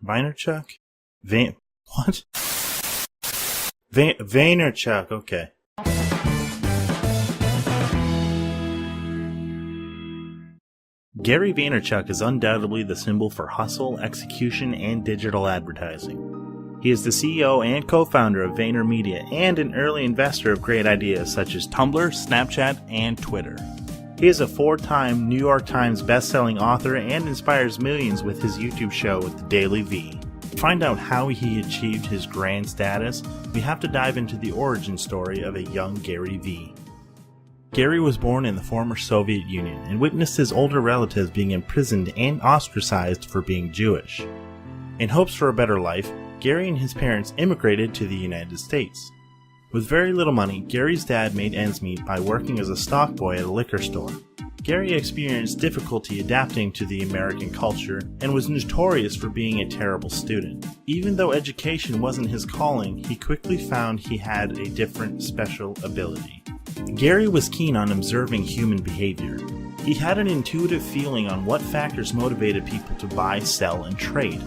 Vaynerchuk? What? Vaynerchuk, okay. Gary Vaynerchuk is undoubtedly the symbol for hustle, execution, and digital advertising. He is the CEO and co-founder of VaynerMedia and an early investor of great ideas such as Tumblr, Snapchat, and Twitter. He is a 4-time New York Times Bestselling Author and inspires millions with his YouTube show with the Gary Vee. To find out how he achieved his grand status, we have to dive into the origin story of a young Gary Vee. Gary was born in the former Soviet Union and witnessed his older relatives being imprisoned and ostracized for being Jewish. In hopes for a better life, Gary and his parents immigrated to the United States. With very little money, Gary's dad made ends meet by working as a stock boy at a liquor store. Gary experienced difficulty adapting to the American culture and was notorious for being a terrible student. Even though education wasn't his calling, he quickly found he had a different special ability. Gary was keen on observing human behavior. He had an intuitive feeling on what factors motivated people to buy, sell, and trade.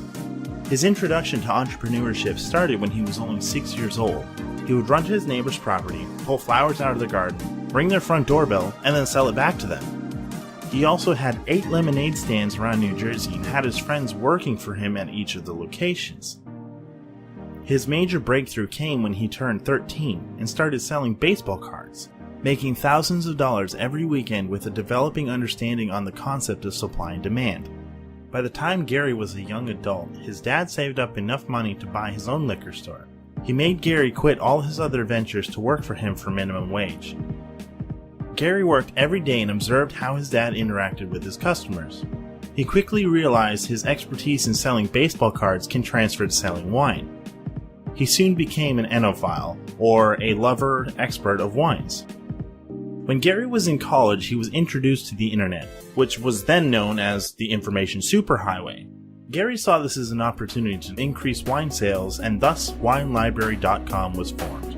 His introduction to entrepreneurship started when he was only 6 years old. He would run to his neighbor's property, pull flowers out of their garden, ring their front doorbell, and then sell it back to them. He also had 8 lemonade stands around New Jersey and had his friends working for him at each of the locations. His major breakthrough came when he turned 13 and started selling baseball cards, making thousands of dollars every weekend with a developing understanding on the concept of supply and demand. By the time Gary was a young adult, his dad saved up enough money to buy his own liquor store. He made Gary quit all his other ventures to work for him for minimum wage. Gary worked every day and observed how his dad interacted with his customers. He quickly realized his expertise in selling baseball cards can transfer to selling wine. He soon became an enophile, or a lover expert of wines. When Gary was in college, he was introduced to the internet, which was then known as the information superhighway. Gary saw this as an opportunity to increase wine sales, and thus WineLibrary.com was formed.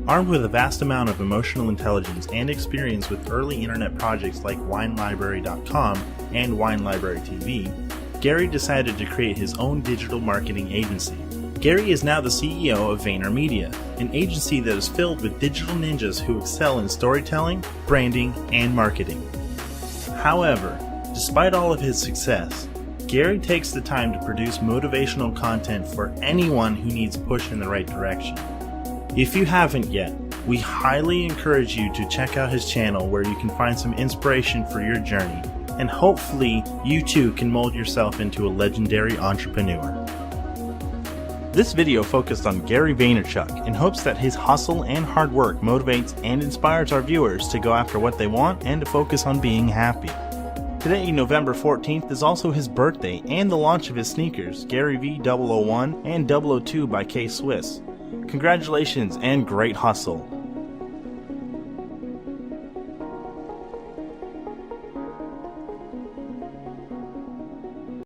Armed with a vast amount of emotional intelligence and experience with early internet projects like WineLibrary.com and Wine Library TV, Gary decided to create his own digital marketing agency. Gary is now the CEO of VaynerMedia, an agency that is filled with digital ninjas who excel in storytelling, branding, and marketing. However, despite all of his success, Gary takes the time to produce motivational content for anyone who needs push in the right direction. If you haven't yet, we highly encourage you to check out his channel where you can find some inspiration for your journey, and hopefully you too can mold yourself into a legendary entrepreneur. This video focused on Gary Vaynerchuk in hopes that his hustle and hard work motivates and inspires our viewers to go after what they want and to focus on being happy. Today, November 14th, is also his birthday and the launch of his sneakers, Gary Vee 001 and 002 by K-Swiss. Congratulations and great hustle.